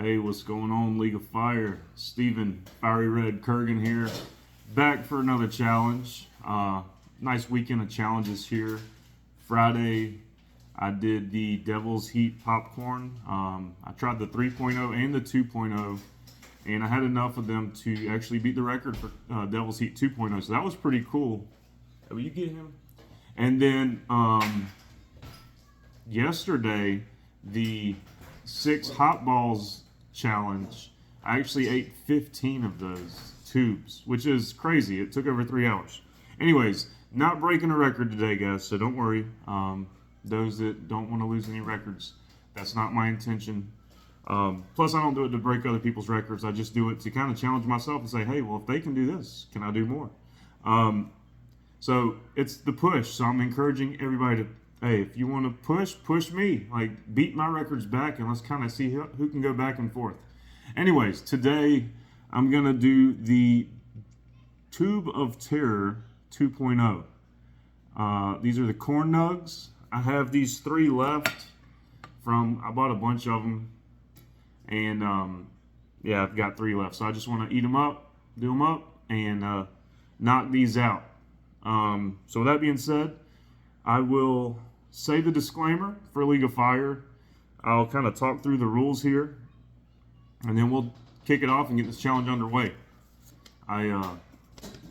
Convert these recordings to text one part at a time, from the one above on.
Hey, what's going on, League of Fire? Steven, Fiery Red Curgan here, back for another challenge. Nice weekend of challenges here. Friday, I did the Devil's Heat Popcorn. I tried the 3.0 and the 2.0, and I had enough of them to actually beat the record for Devil's Heat 2.0, so that was pretty cool. Will you get him? And then yesterday, the 6 hot balls challenge, I actually ate 15 of those tubes, which is crazy. It took over 3 hours. Anyways, not breaking a record today, guys, so don't worry. Those that don't want to lose any records, that's not my intention. Plus, I don't do it to break other people's records. I just do it to kind of challenge myself and say, hey, well, if they can do this, can I do more? So it's the push. So I'm encouraging everybody to, hey, if you want to push me. Like, beat my records back, and let's kind of see who can go back and forth. Anyways, today I'm going to do the Tube of Terror 2.0. These are the corn nugs. I have these 3 left I bought a bunch of them. And, yeah, I've got 3 left. So I just want to eat them up, do them up, and knock these out. So with that being said, I will say the disclaimer for League of Fire. I'll kind of talk through the rules here, and then we'll kick it off and get this challenge underway. I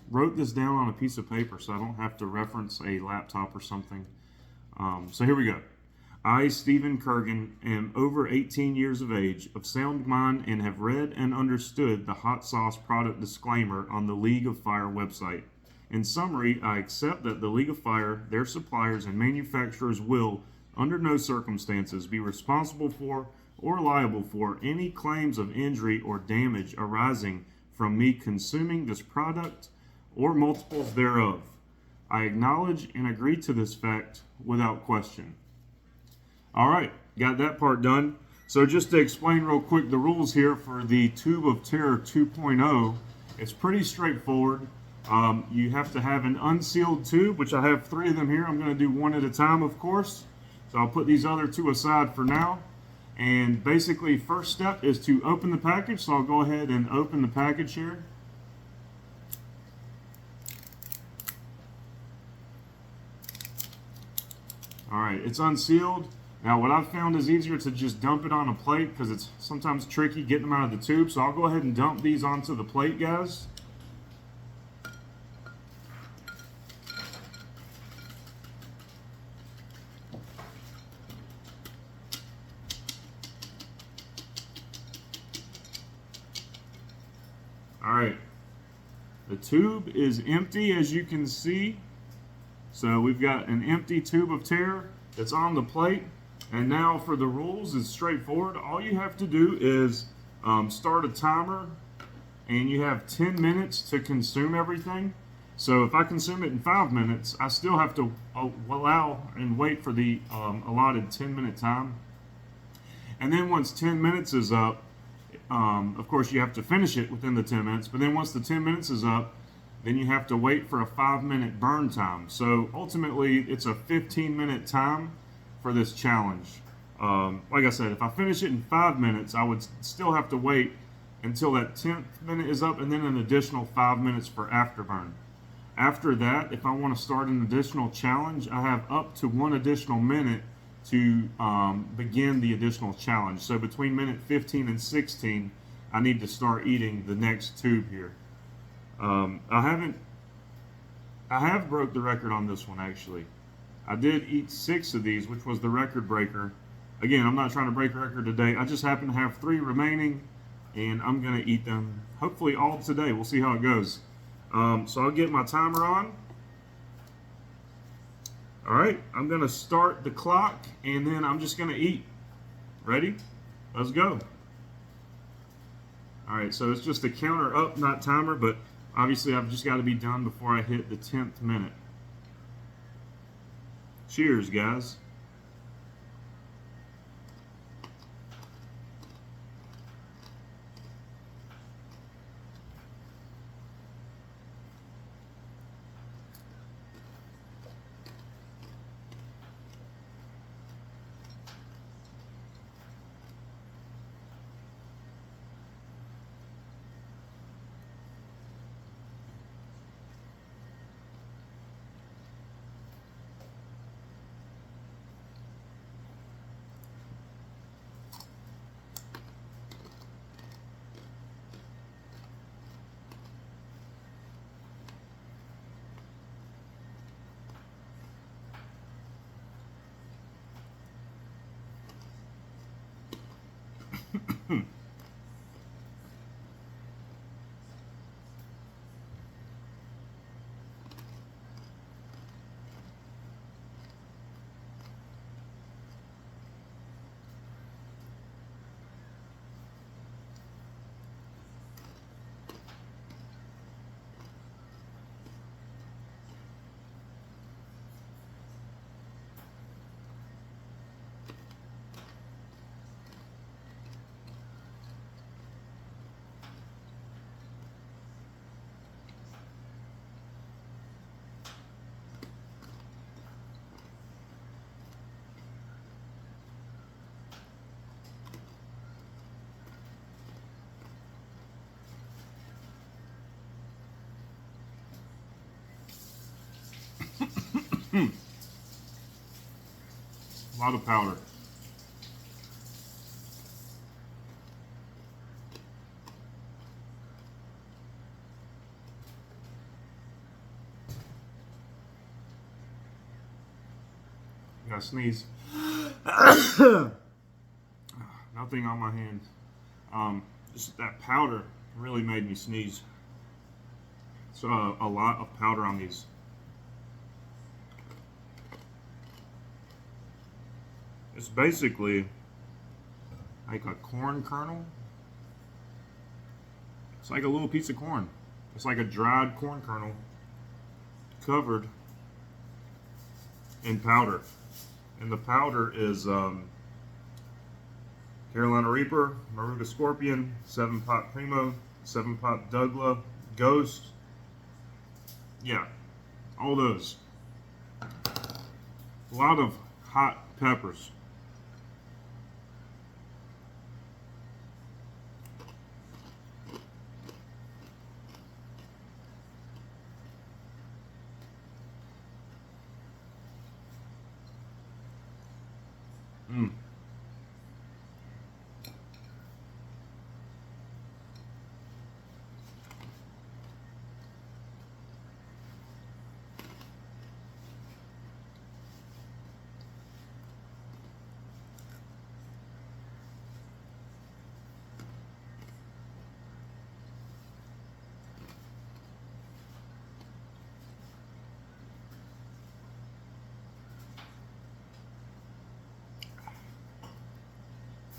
wrote this down on a piece of paper so I don't have to reference a laptop or something. So here we go. I, Steven Curgan, am over 18 years of age, of sound mind, and have read and understood the hot sauce product disclaimer on the League of Fire website. In summary, I accept that the League of Fire, their suppliers, and manufacturers will, under no circumstances, be responsible for or liable for any claims of injury or damage arising from me consuming this product or multiples thereof. I acknowledge and agree to this fact without question. All right, got that part done. So just to explain real quick the rules here for the Tube of Terror 2.0, it's pretty straightforward. You have to have an unsealed tube, which I have 3 of them here. I'm going to do one at a time, of course. So I'll put these other 2 aside for now. And basically, first step is to open the package. So I'll go ahead and open the package here. All right, it's unsealed. Now, what I've found is easier to just dump it on a plate because it's sometimes tricky getting them out of the tube. So I'll go ahead and dump these onto the plate, guys. All right, the tube is empty, as you can see. So we've got an empty Tube of Terror that's on the plate. And now for the rules, it's straightforward. All you have to do is start a timer, and you have 10 minutes to consume everything. So if I consume it in 5 minutes, I still have to allow and wait for the allotted 10-minute time. And then once 10 minutes is up, of course, you have to finish it within the 10 minutes, but then once the 10 minutes is up, then you have to wait for a 5-minute burn time. So ultimately, it's a 15-minute time for this challenge. Like I said, if I finish it in 5 minutes, I would still have to wait until that 10th minute is up, and then an additional 5 minutes for afterburn. After that, if I want to start an additional challenge, I have up to 1 additional minute to begin the additional challenge. So between minute 15 and 16, I need to start eating the next tube here. I have broke the record on this one, actually. I did eat 6 of these, which was the record breaker. Again, I'm not trying to break a record today. I just happen to have 3 remaining, and I'm going to eat them hopefully all today. We'll see how it goes. So I'll get my timer on. All right, I'm going to start the clock, and then I'm just going to eat. Ready? Let's go. All right, so it's just a counter up, not timer, but obviously I've just got to be done before I hit the 10th minute. Cheers, guys. A lot of powder. Gotta sneeze. Nothing on my hand. Just that powder really made me sneeze. So a lot of powder on these. It's basically like a corn kernel. It's like a little piece of corn. It's like a dried corn kernel covered in powder. And the powder is Carolina Reaper, Maruga Scorpion, 7-Pot Primo, 7-Pot Douglas, Ghost. Yeah, all those. A lot of hot peppers.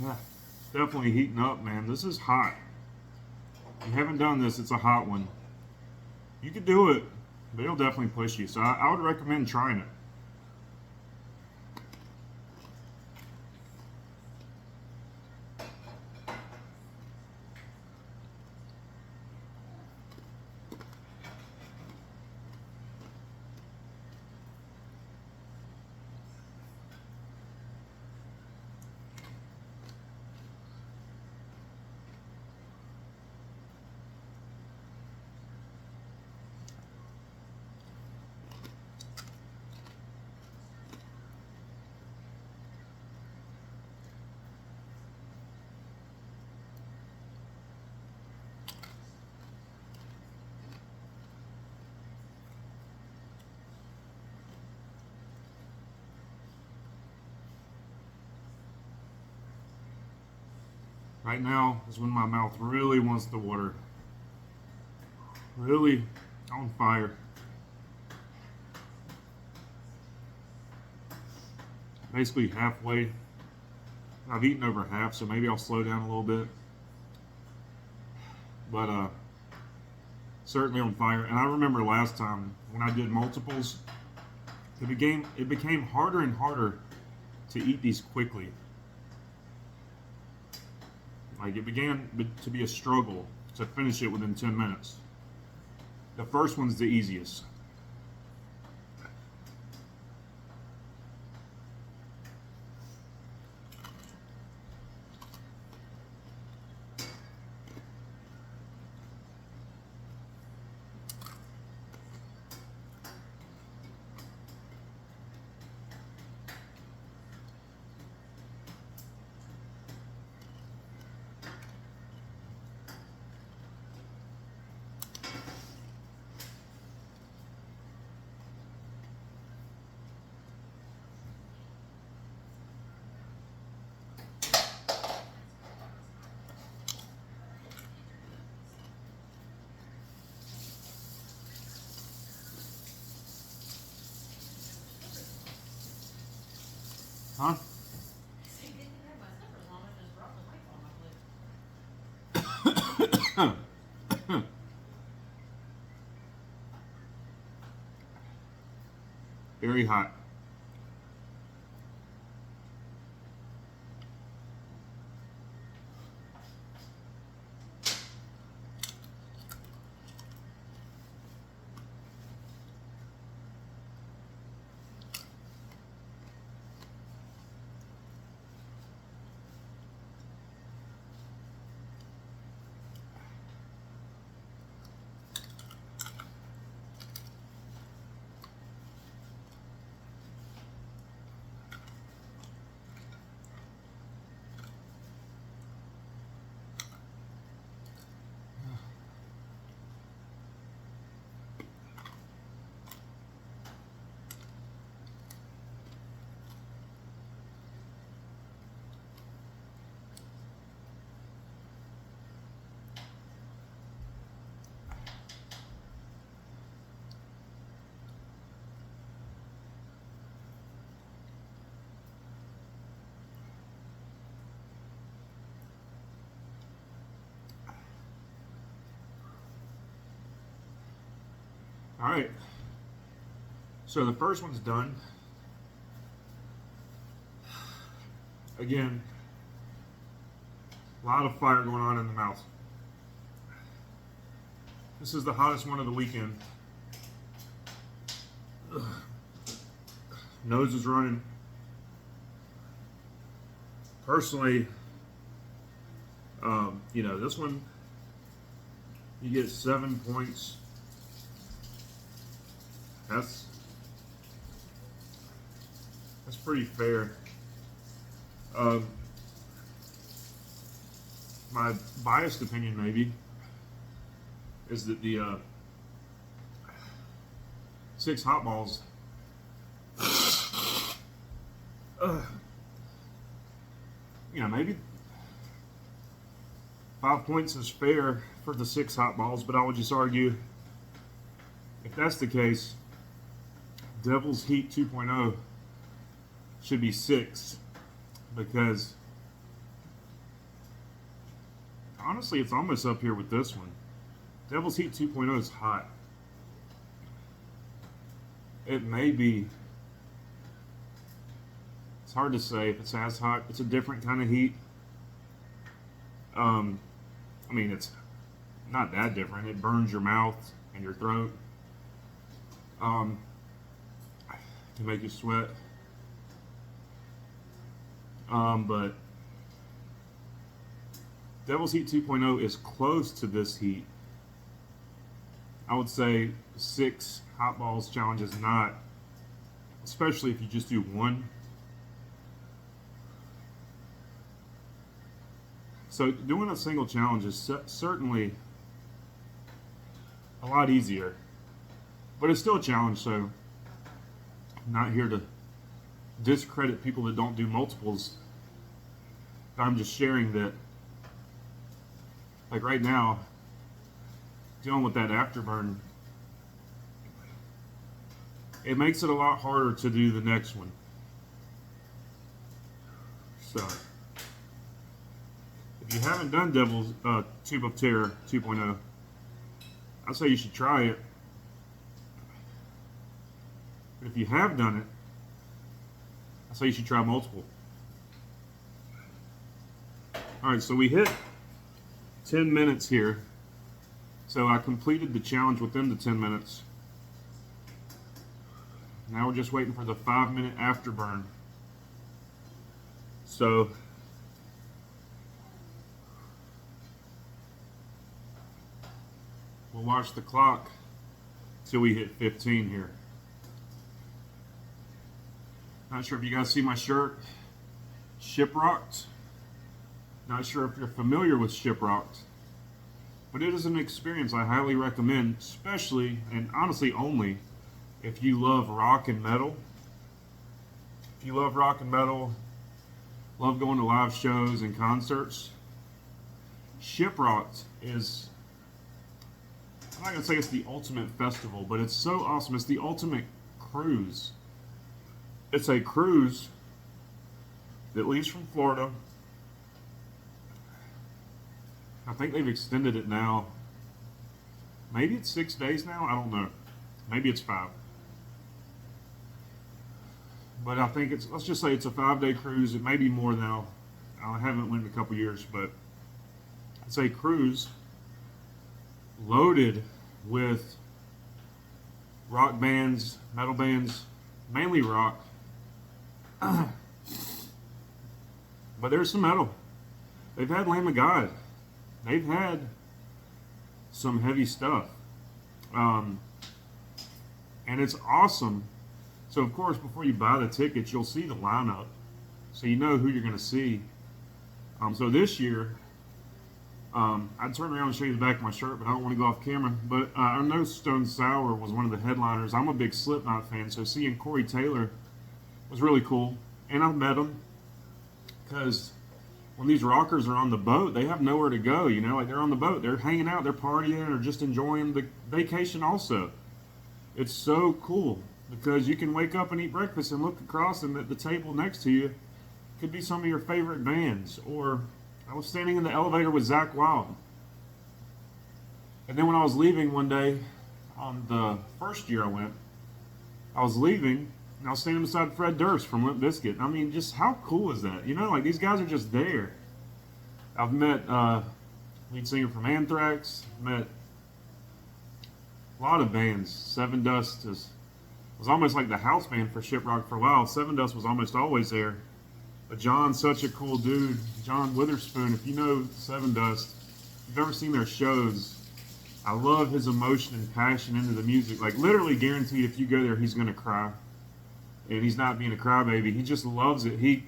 Yeah, definitely heating up, man. This is hot. If you haven't done this, it's a hot one. You could do it, but it'll definitely push you. So I would recommend trying it. Right now is when my mouth really wants to water. Really on fire. Basically halfway. I've eaten over half, so maybe I'll slow down a little bit. But certainly on fire. And I remember last time when I did multiples, it became harder and harder to eat these quickly. Like it began to be a struggle to finish it within 10 minutes. The first one's the easiest. Huh? Very hot. All right. So the first one's done. Again, a lot of fire going on in the mouth. This is the hottest one of the weekend. Ugh. Nose is running. Personally, this one, you get 7 points. That's pretty fair. My biased opinion, maybe, is that the 6 hot balls. Maybe 5 points is fair for the 6 hot balls, but I would just argue, if that's the case, Devil's Heat 2.0 should be 6, because honestly, it's almost up here with this one. Devil's Heat 2.0 is hot. It may be. It's hard to say if it's as hot. It's a different kind of heat. It's not that different. It burns your mouth and your throat. Can make you sweat. But Devil's Heat 2.0 is close to this heat. I would say 6 hot balls challenge is not, especially if you just do one. So doing a single challenge is certainly a lot easier, but it's still a challenge. So I'm not here to discredit people that don't do multiples. I'm just sharing that, like right now, dealing with that afterburn, it makes it a lot harder to do the next one. So if you haven't done Devil's Tube of Terror 2.0, I'd say you should try it. But if you have done it, I'd say you should try multiple. Alright, so we hit 10 minutes here. So I completed the challenge within the 10 minutes. Now we're just waiting for the 5-minute afterburn. So we'll watch the clock till we hit 15 here. Not sure if you guys see my shirt, Shiprocked. Not sure if you're familiar with Shiprocked, but it is an experience I highly recommend, especially and honestly only if you love rock and metal. If you love rock and metal, love going to live shows and concerts, Shiprocked is, I'm not going to say it's the ultimate festival, but it's so awesome. It's the ultimate cruise. It's a cruise that leaves from Florida. I think they've extended it now. Maybe it's 6 days now. I don't know. Maybe it's 5. But I think it's, let's just say it's a 5-day cruise. It may be more now. I haven't went in a couple years, but it's a cruise loaded with rock bands, metal bands, mainly rock. But there's some metal. They've had Lamb of God. They've had some heavy stuff. And it's awesome. So, of course, before you buy the tickets, you'll see the lineup. So you know who you're going to see. So this year, I'd turn around and show you the back of my shirt, but I don't want to go off camera. But I know Stone Sour was one of the headliners. I'm a big Slipknot fan, so seeing Corey Taylor was really cool. And I've met him because when these rockers are on the boat, they have nowhere to go, you know? Like, they're on the boat, they're hanging out, they're partying, or just enjoying the vacation also. It's so cool because you can wake up and eat breakfast and look across, and at the table next to you could be some of your favorite bands. Or I was standing in the elevator with Zakk Wylde. And then when I was leaving one day, on the first year I went, I was leaving, and I was standing beside Fred Durst from Limp Bizkit. I mean, just how cool is that? You know, like, these guys are just there. I've met lead singer from Anthrax, met a lot of bands. Seven Dust was almost like the house band for Shiprock for a while. Seven Dust was almost always there. But John's such a cool dude. John Witherspoon, if you know Seven Dust, if you've ever seen their shows, I love his emotion and passion into the music. Like, literally guaranteed if you go there, he's going to cry. And he's not being a crybaby. He just loves it. He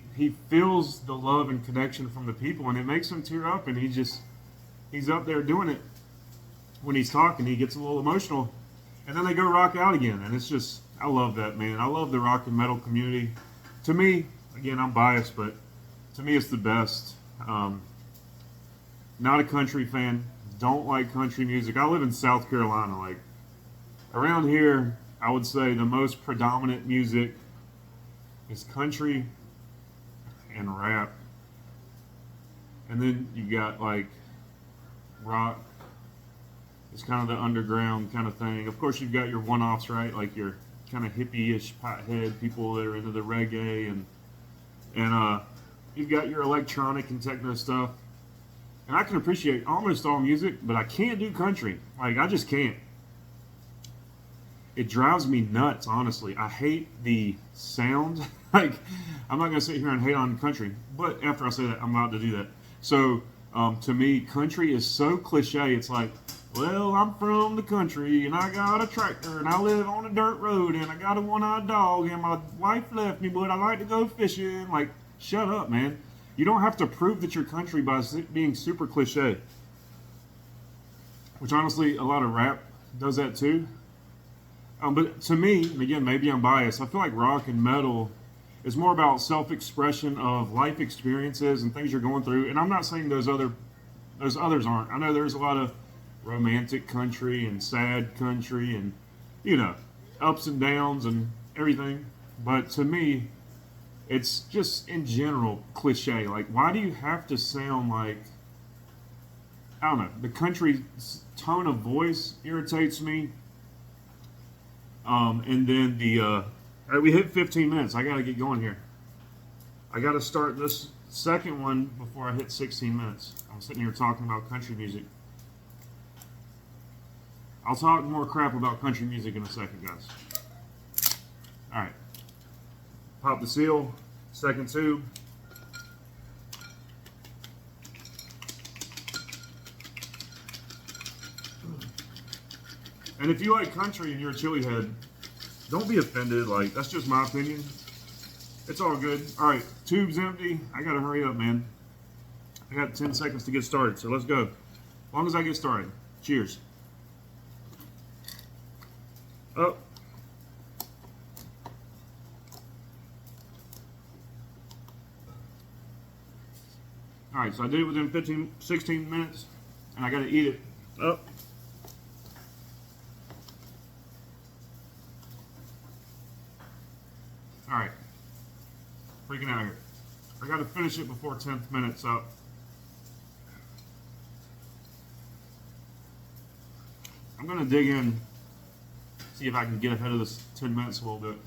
feels the love and connection from the people, and it makes him tear up, and he's up there doing it. When he's talking, he gets a little emotional. And then they go rock out again. And it's just, I love that, man. I love the rock and metal community. To me, again, I'm biased, but to me it's the best. Not a country fan. Don't like country music. I live in South Carolina. Like, around here, I would say the most predominant music is country and rap. And then you got, like, rock. It's kind of the underground kind of thing. Of course, you've got your one-offs, right? Like your kind of hippie-ish pothead people that are into the reggae, and you've got your electronic and techno stuff. And I can appreciate almost all music, but I can't do country. Like, I just can't. It drives me nuts, honestly. I hate the sound. Like, I'm not going to sit here and hate on country, but after I say that, I'm about to do that. So, to me, country is so cliche. It's like, well, I'm from the country, and I got a tractor, and I live on a dirt road, and I got a one-eyed dog, and my wife left me, but I like to go fishing. Like, shut up, man. You don't have to prove that you're country by being super cliche. Which, honestly, a lot of rap does that too. But to me, and again, maybe I'm biased, I feel like rock and metal is more about self-expression of life experiences and things you're going through. And I'm not saying those others aren't. I know there's a lot of romantic country and sad country and, you know, ups and downs and everything. But to me, it's just in general cliche. Like, why do you have to sound like, I don't know, the country tone of voice irritates me. And then all right, we hit 15 minutes. I got to get going here. I got to start this second one before I hit 16 minutes. I'm sitting here talking about country music. I'll talk more crap about country music in a second, guys. All right. Pop the seal. Second tube. And if you like country and you're a chili head, don't be offended. Like, that's just my opinion. It's all good. All right, tube's empty. I got to hurry up, man. I got 10 seconds to get started, so let's go. As long as I get started. Cheers. Oh. All right, so I did it within 16 minutes, and I got to eat it. Oh. All right. Freaking out here. I got to finish it before 10th minute's up. I'm going to dig in, see if I can get ahead of this 10 minutes a little bit.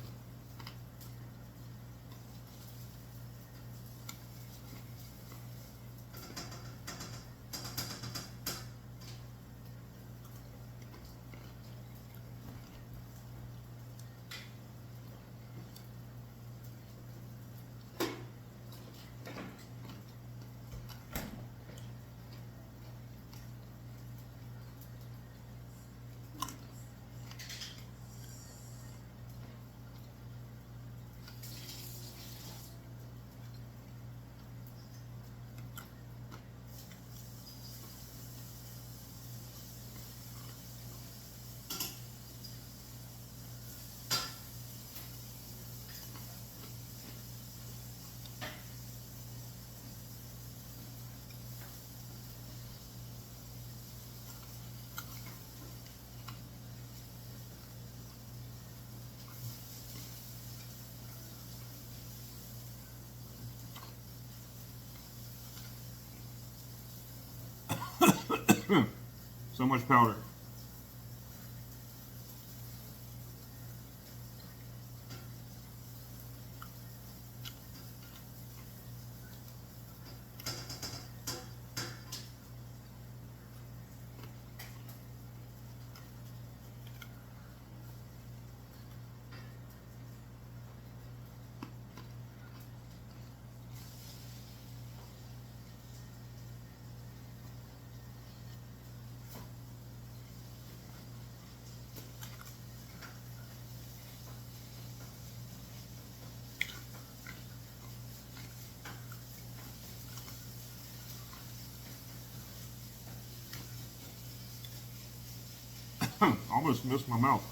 So much powder. Almost missed my mouth.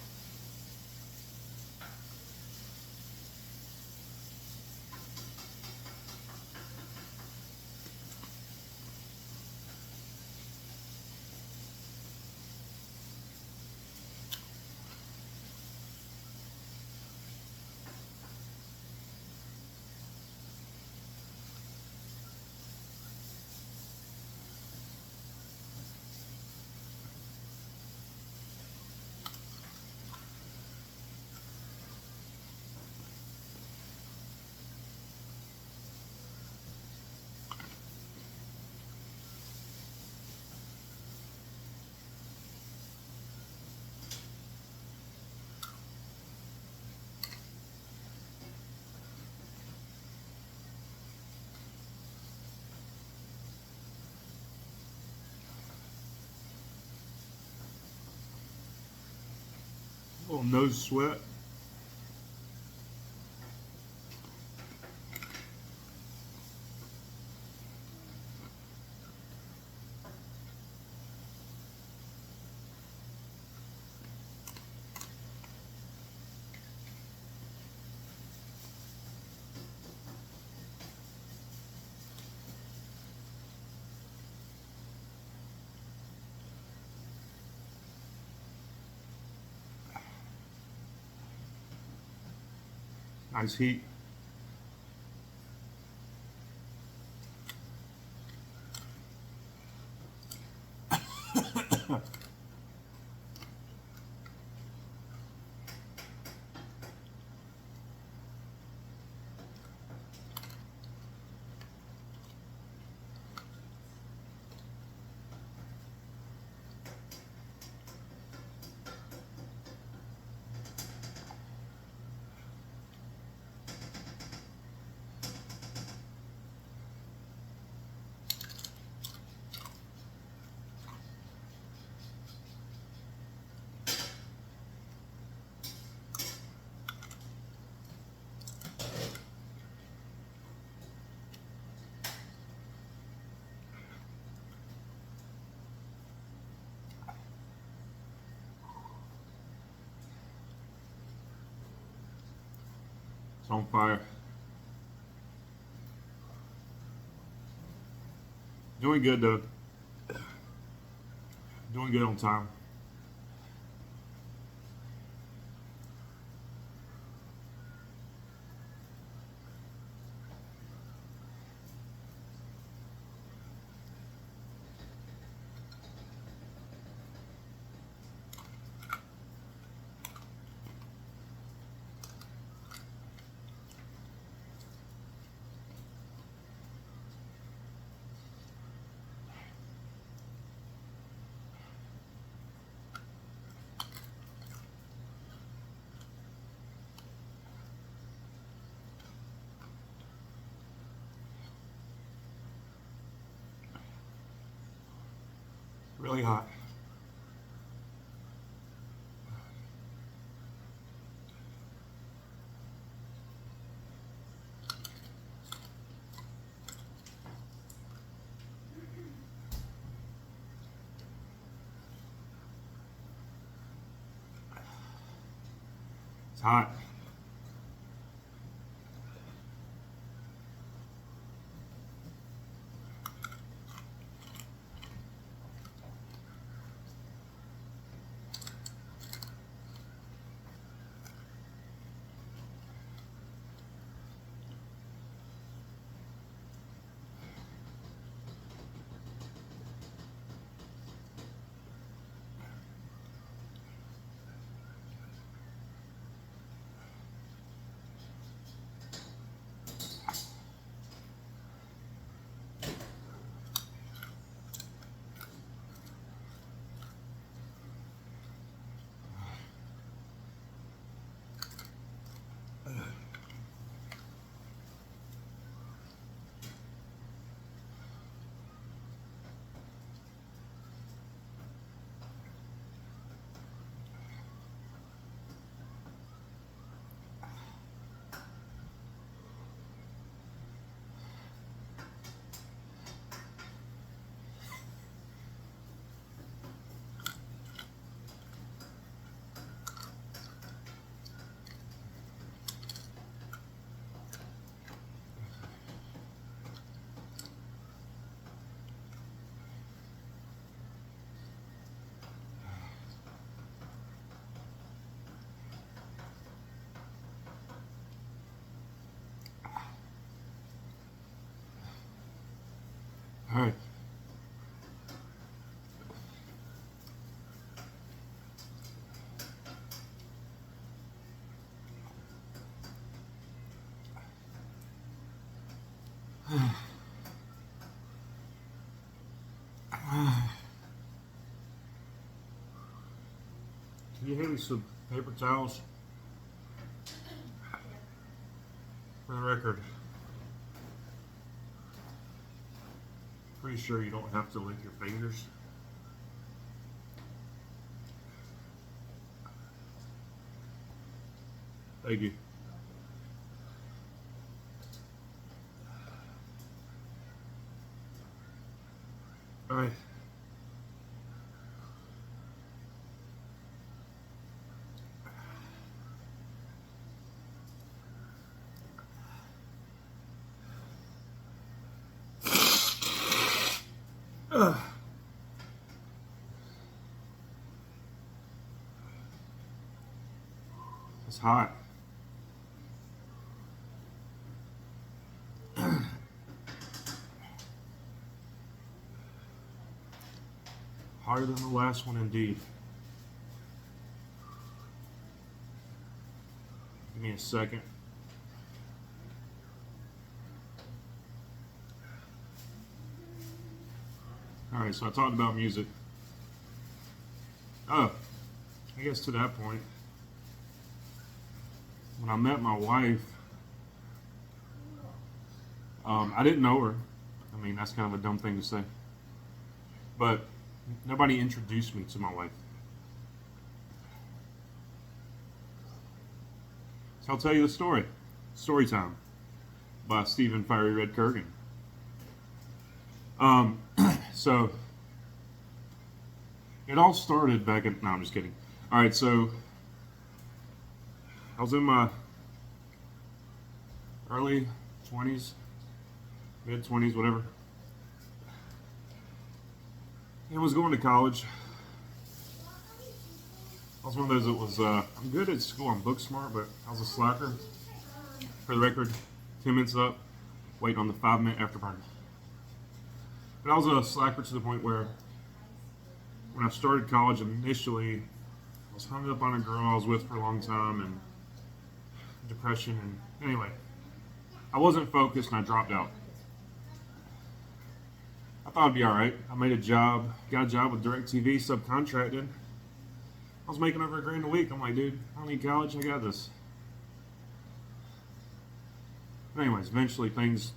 A little nose sweat. Nice heat. It's on fire. Doing good though. Doing good on time. really hot. It's hot. All right. Can you hand me some paper towels? For the record, pretty sure you don't have to lick your fingers. Thank you. All right. It's hot. Hotter than the last one, indeed. Give me a second. Alright, so I talked about music. Oh, I guess to that point, when I met my wife, I didn't know her. I mean, that's kind of a dumb thing to say. But nobody introduced me to my wife. So I'll tell you the story. Story time by Stephen Fiery Red Curgan. So it all started back in, no, I'm just kidding. All right, so I was in my early 20s, mid 20s, whatever. And was going to college. I was one of those that was, I'm good at school, I'm book smart, but I was a slacker. For the record, 10 minutes up, waiting on the 5-minute afterburn. But I was a slacker to the point where when I started college initially, I was hung up on a girl I was with for a long time and depression, and anyway, I wasn't focused and I dropped out. I thought I'd be alright. I made a job, got a job with DirecTV, subcontracted. I was making over $1,000 a week. I'm like, dude, I don't need college, I got this. But anyways, eventually things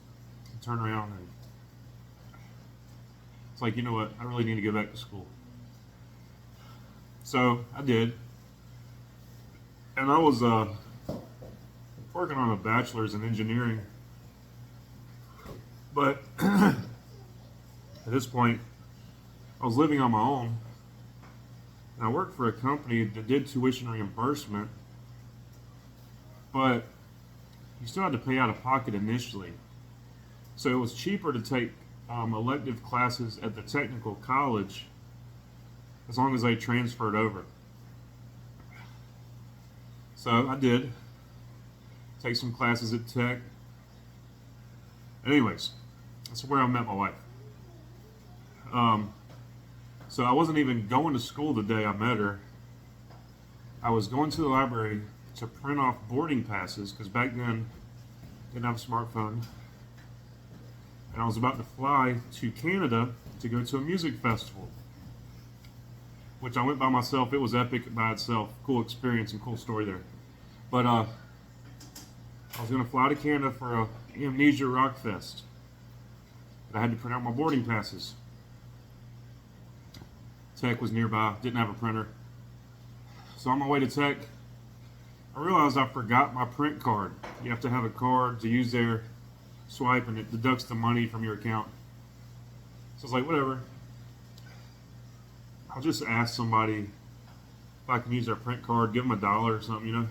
turn around and it's like, you know what, I really need to go back to school. So I did. And I was working on a bachelor's in engineering. But at this point, I was living on my own. And I worked for a company that did tuition reimbursement. But you still had to pay out of pocket initially. So it was cheaper to take elective classes at the technical college as long as they transferred over. So I did take some classes at Tech. Anyways, that's where I met my wife. So I wasn't even going to school the day I met her. I was going to the library to print off boarding passes because back then I didn't have a smartphone. And I was about to fly to Canada to go to a music festival, which I went by myself. It was epic by itself. Cool experience and cool story there. But I was going to fly to Canada for a Amnesia Rock Fest. But I had to print out my boarding passes. Tech was nearby, didn't have a printer. So on my way to Tech, I realized I forgot my print card. You have to have a card to use their swipe and it deducts the money from your account. So I was like, whatever. I'll just ask somebody if I can use their print card, give them $1 or something, you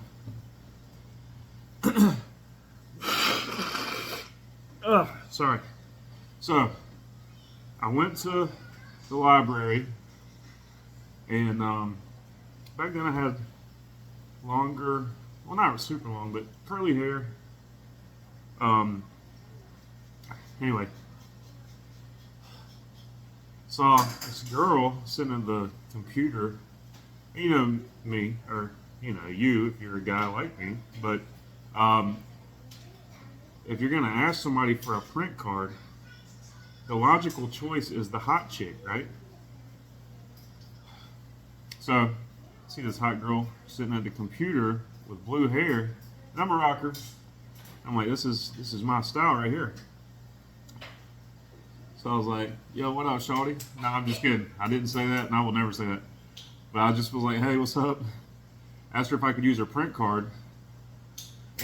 know? Sorry. So I went to the library, and back then I had longer, well, not super long, but curly hair. Anyway, saw this girl sitting at the computer. You know me, or you know you if you're a guy like me, but if you're gonna ask somebody for a print card, the logical choice is the hot chick, right? So, see this hot girl sitting at the computer with blue hair, and I'm a rocker. I'm like, this is my style right here. So I was like, yo, what up, shawty? No, I'm just kidding. I didn't say that, and I will never say that. But I just was like, hey, what's up? Asked her if I could use her print card.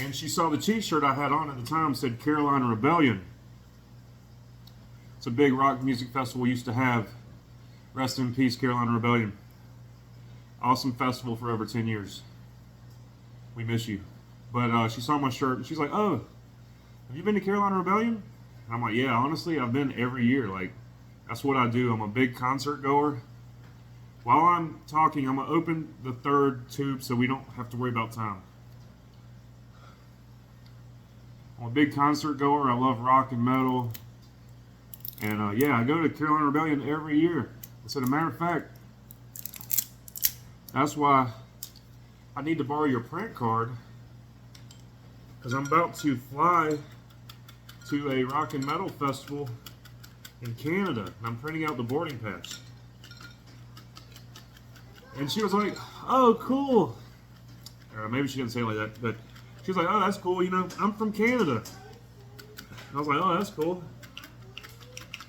And she saw the t-shirt I had on at the time, said Carolina Rebellion. It's a big rock music festival we used to have. Rest in peace, Carolina Rebellion. Awesome festival for over 10 years. We miss you. But she saw my shirt, and she's like, oh, have you been to Carolina Rebellion? And I'm like, yeah, honestly, I've been every year. Like, that's what I do. I'm a big concert goer. While I'm talking, I'm going to open the third tube so we don't have to worry about time. I'm a big concert goer. I love rock and metal. And yeah, I go to Carolina Rebellion every year. As a matter of fact, that's why I need to borrow your print card, because I'm about to fly to a rock and metal festival in Canada, and I'm printing out the boarding pass. And she was like, oh, cool. Or maybe she didn't say it like that, but she was like, oh, that's cool, you know, I'm from Canada. And I was like, oh, that's cool.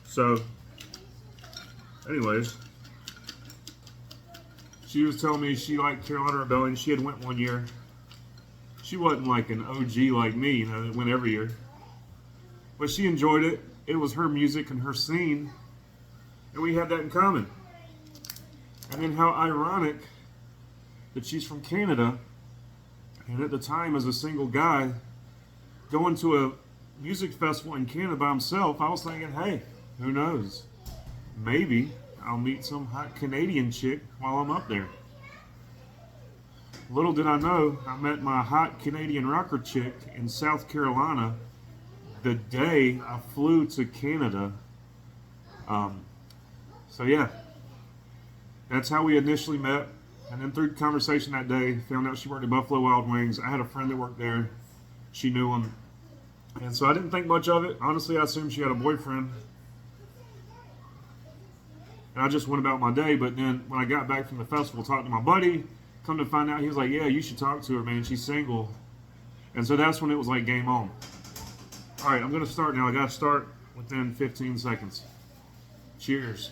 So, anyways, she was telling me she liked Carolina Rebellion. She had went one year. She wasn't like an OG like me, you know, that went every year. But she enjoyed it. It was her music and her scene, and we had that in common. And then how ironic that she's from Canada, and at the time as a single guy, going to a music festival in Canada by himself, I was thinking, hey, who knows? Maybe I'll meet some hot Canadian chick while I'm up there. Little did I know, I met my hot Canadian rocker chick in South Carolina the day I flew to Canada. So yeah, that's how we initially met. And then through conversation that day, found out she worked at Buffalo Wild Wings. I had a friend that worked there. She knew him. And so I didn't think much of it. Honestly, I assumed she had a boyfriend. And I just went about my day. But then when I got back from the festival, talked to my buddy. Come to find out, he was like, yeah, you should talk to her, man. She's single. And so that's when it was like game on. All right, I'm going to start now. I got to start within 15 seconds. Cheers.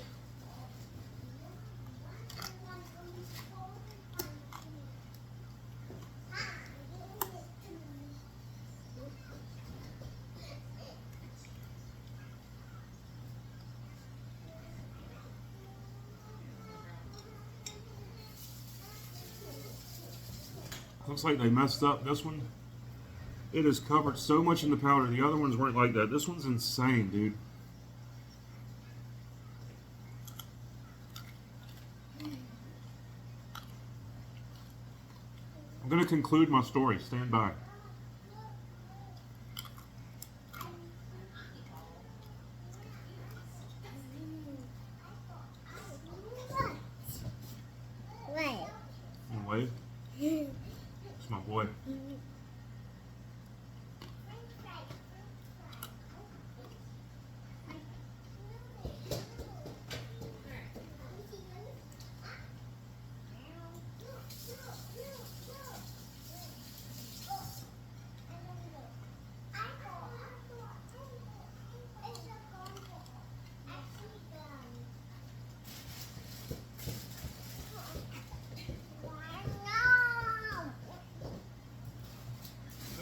Looks like they messed up this one. It is covered so much in the powder. The other ones weren't like that. This one's insane, dude. I'm going to conclude my story. Stand by. What? And wave. It's my boy.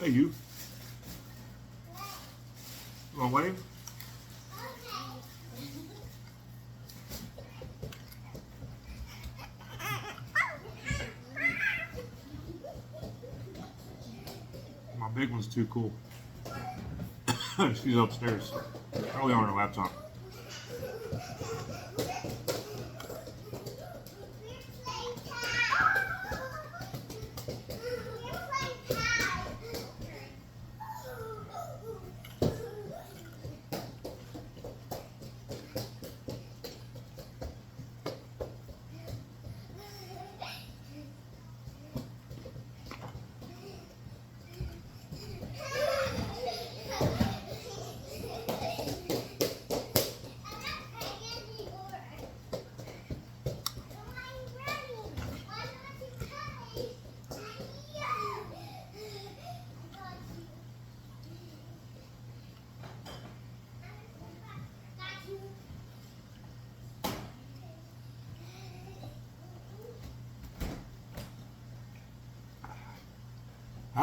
Hey, you. You want to wave? My big one's too cool. She's upstairs. Probably on her laptop.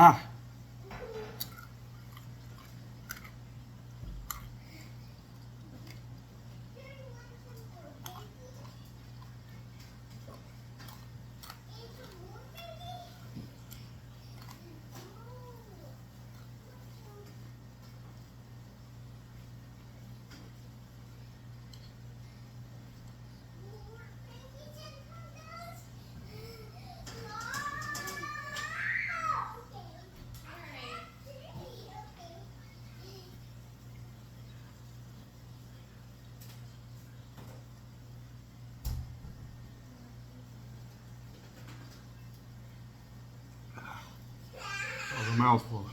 Ah. That was a mouthful.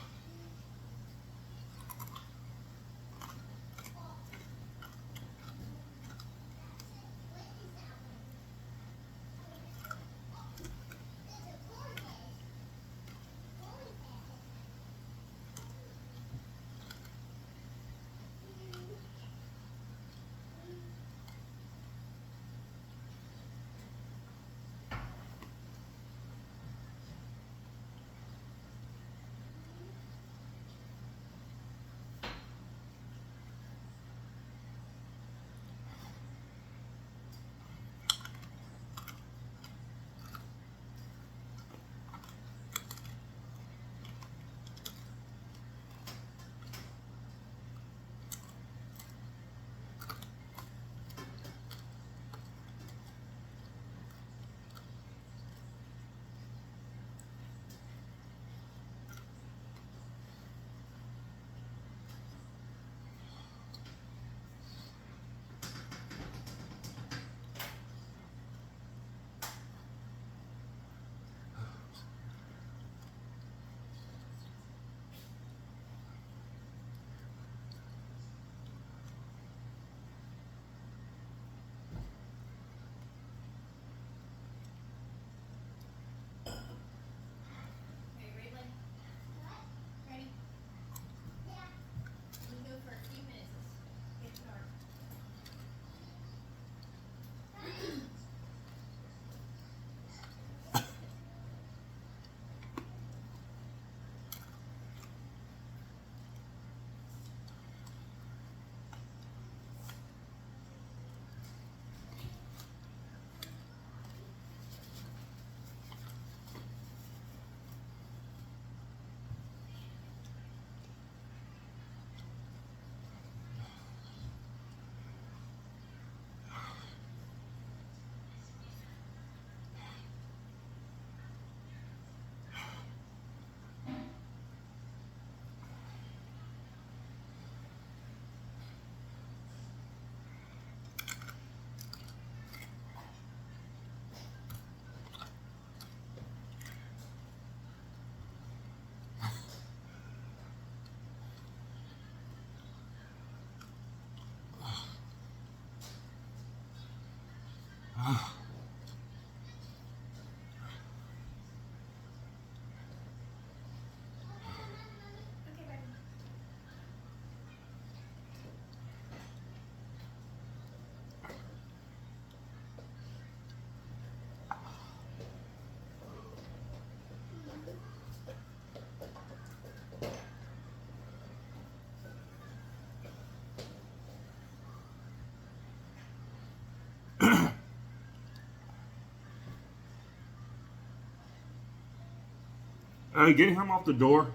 Hey, get him off the door.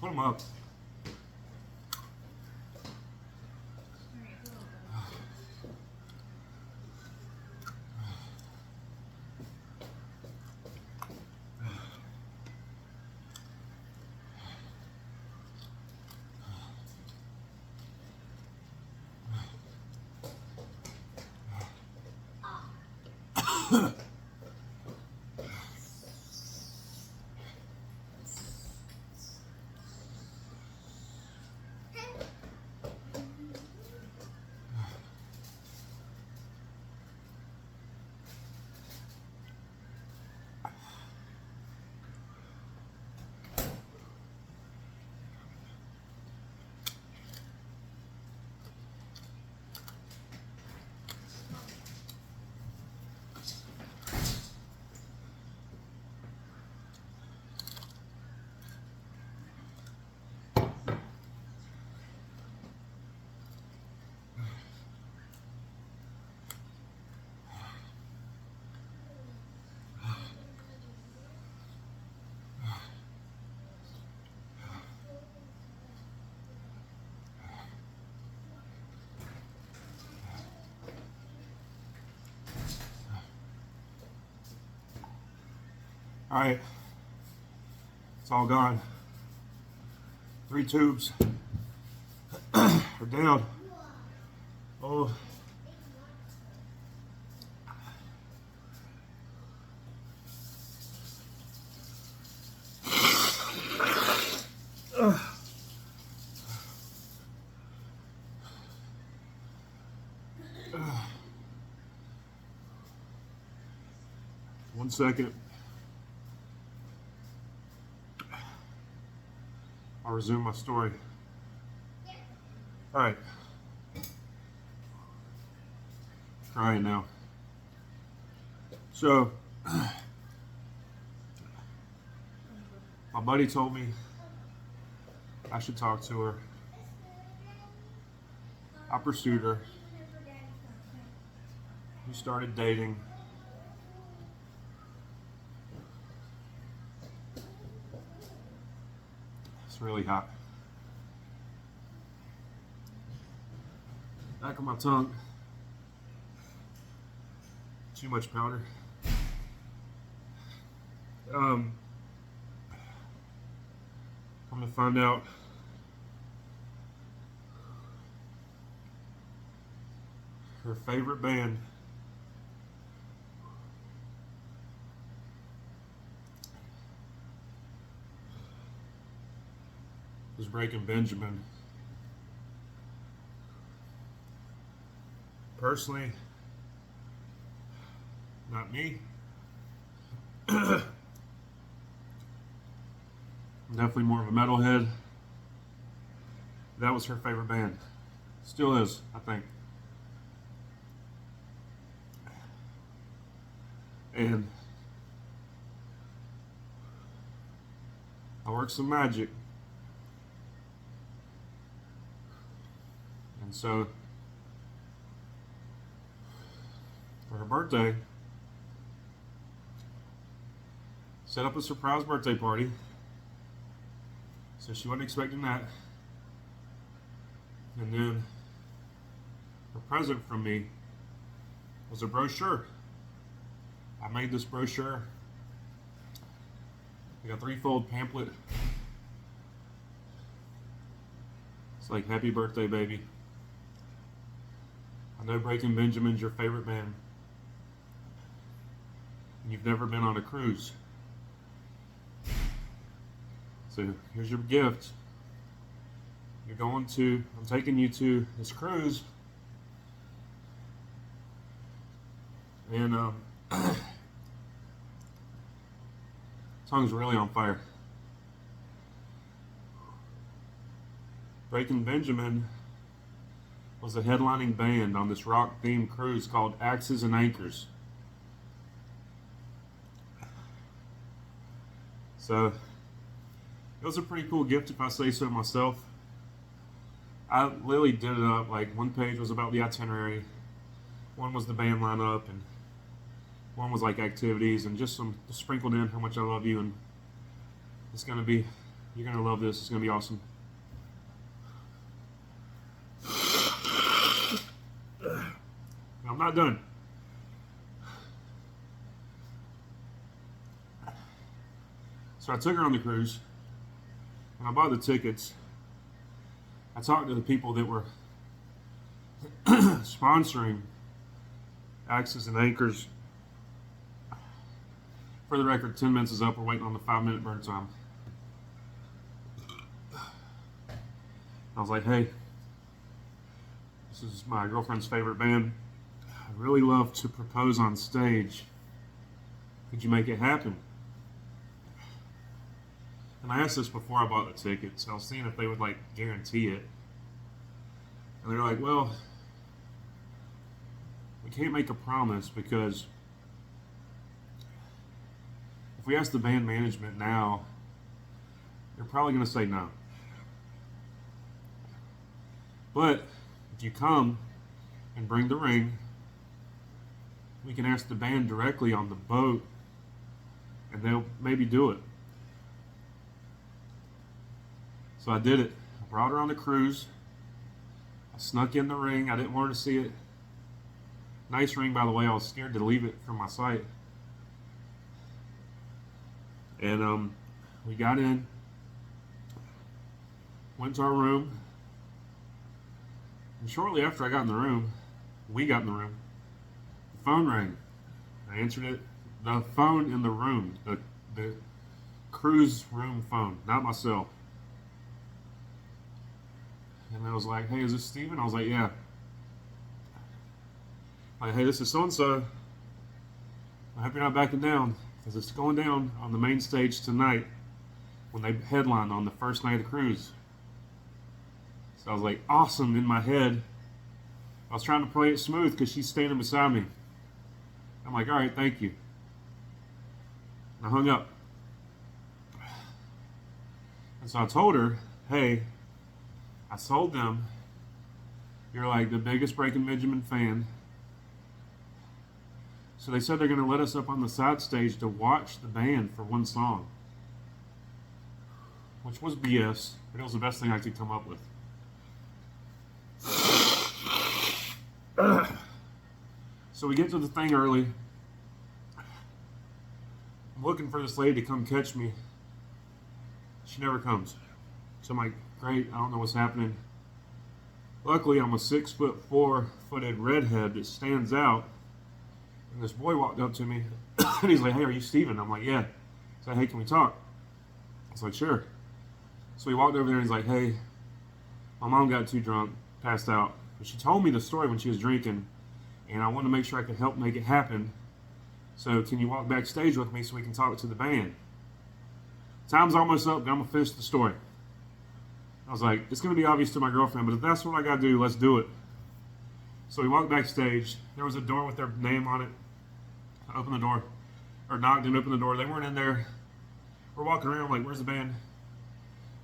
Put him up. All right, it's all gone. 3 tubes are down. Oh. Ugh. 1 second. I'll resume my story. All right. Crying now. So, my buddy told me I should talk to her. I pursued her. We started dating. It's really hot. Back of my tongue. Too much powder. I'm gonna find out her favorite band was Breaking Benjamin. Personally, not me. I'm definitely more of a metalhead. That was her favorite band. Still is, I think. And I worked some magic. And so, for her birthday, set up a surprise birthday party. So she wasn't expecting that. And then her present from me was a brochure. I made this brochure. We got a 3-fold pamphlet. It's like, happy birthday, baby. I know Breaking Benjamin's your favorite band. And you've never been on a cruise. So here's your gift. I'm taking you to this cruise, and tongue's really on fire. Breaking Benjamin was the headlining band on this rock-themed cruise called Axes and Anchors. So it was a pretty cool gift, if I say so myself. I literally did it up, like one page was about the itinerary, one was the band lineup, and one was like activities, and just sprinkled in how much I love you, and you're gonna love this, it's gonna be awesome. I'm not done. So I took her on the cruise, and I bought the tickets. I talked to the people that were sponsoring Axes and Anchors. For the record, 10 minutes is up. We're waiting on the 5-minute burn time. I was like, hey, this is my girlfriend's favorite band. I really love to propose on stage. Could you make it happen? And I asked this before I bought the tickets. I was seeing if they would like guarantee it. And they're like, well, we can't make a promise because if we ask the band management now, they're probably going to say no. But if you come and bring the ring, we can ask the band directly on the boat and they'll maybe do it. So I did it. I brought her on the cruise. I snuck in the ring. I didn't want her to see it. Nice ring, by the way. I was scared to leave it from my sight. And we got in, went to our room, and shortly after I got in the room, we got in the room, the phone rang. I answered it. The phone in the room, the cruise room phone, not my cell. And I was like, hey, is this Steven? I was like, yeah. Like, hey, this is so-and-so. I hope you're not backing down, because it's going down on the main stage tonight when they headline on the first night of the cruise. So I was like, awesome, in my head. I was trying to play it smooth because she's standing beside me. I'm like, all right, thank you. And I hung up. And so I told her, hey, I told them you're like the biggest Breaking Benjamin fan. So they said they're going to let us up on the side stage to watch the band for one song. Which was BS, but it was the best thing I could come up with. So we get to the thing early. I'm looking for this lady to come catch me. She never comes. So I'm like, great, I don't know what's happening. Luckily, I'm a 6'4" redhead that stands out. And this boy walked up to me, and he's like, hey, are you Steven? I'm like, yeah. He's like, hey, can we talk? I was like, sure. So he walked over there, and he's like, hey, my mom got too drunk, passed out. But she told me the story when she was drinking, and I wanted to make sure I could help make it happen. So can you walk backstage with me so we can talk to the band? Time's almost up, but I'm going to finish the story. I was like, it's going to be obvious to my girlfriend, but if that's what I got to do, let's do it. So we walked backstage. There was a door with their name on it. I opened the door, or knocked and opened the door. They weren't in there. We're walking around like, where's the band?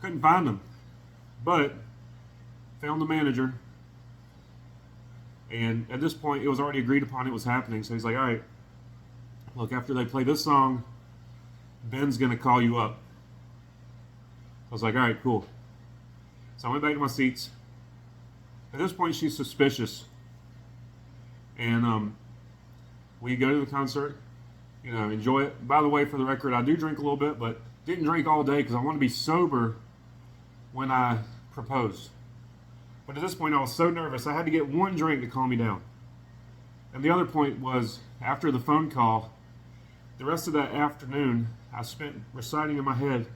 Couldn't find them. But found the manager. And at this point, it was already agreed upon it was happening. So he's like, all right, look, after they play this song, Ben's going to call you up. I was like, all right, cool. So I went back to my seats. At this point, she's suspicious. And we go to the concert, enjoy it. By the way, for the record, I do drink a little bit, but didn't drink all day because I want to be sober when I proposed. But at this point, I was so nervous, I had to get one drink to calm me down. And the other point was, after the phone call, the rest of that afternoon, I spent reciting in my head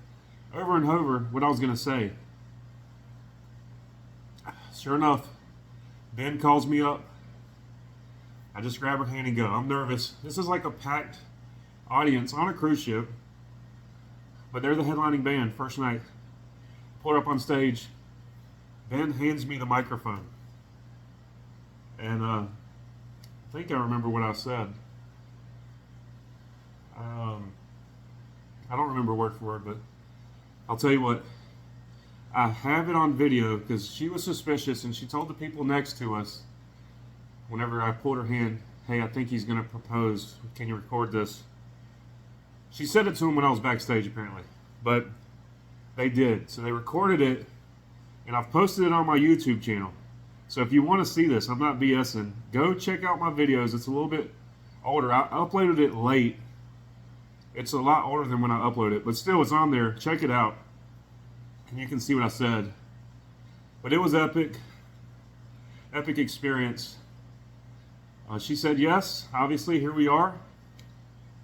over and over what I was going to say. Sure enough, Ben calls me up. I just grab her hand and go. I'm nervous. This is like a packed audience on a cruise ship, but they're the headlining band first night. Pull her up on stage. Ben hands me the microphone. And I think I remember what I said. I don't remember word for word, but I'll tell you what. I have it on video because she was suspicious and she told the people next to us whenever I pulled her hand, hey, I think he's going to propose. Can you record this? She said it to him when I was backstage apparently, but they did. So they recorded it and I've posted it on my YouTube channel. So if you want to see this, I'm not BSing, go check out my videos. It's a little bit older. I uploaded it late. It's a lot older than when I uploaded it, but still it's on there. Check it out. And you can see what I said. But it was epic. Epic experience. She said yes. Obviously, here we are.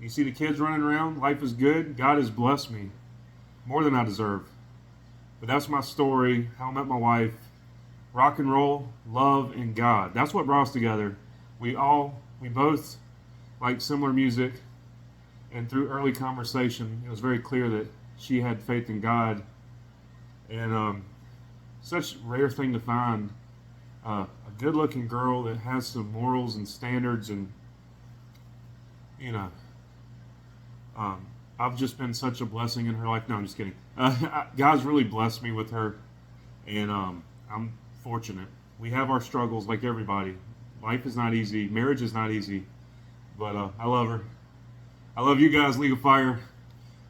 You see the kids running around. Life is good. God has blessed me more than I deserve. But that's my story, how I met my wife. Rock and roll, love, and God. That's what brought us together. We both like similar music. And through early conversation, it was very clear that she had faith in God. And such a rare thing to find. A good-looking girl that has some morals and standards, and I've just been such a blessing in her life. No, I'm just kidding. God's really blessed me with her, and I'm fortunate. We have our struggles like everybody. Life is not easy. Marriage is not easy, but I love her. I love you guys, League of Fire.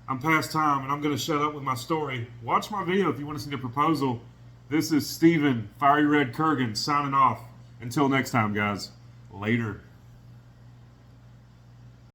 I'm past time, and I'm going to shut up with my story. Watch my video if you want to see the proposal. This is Steven, Fiery Red Curgan, signing off. Until next time, guys. Later.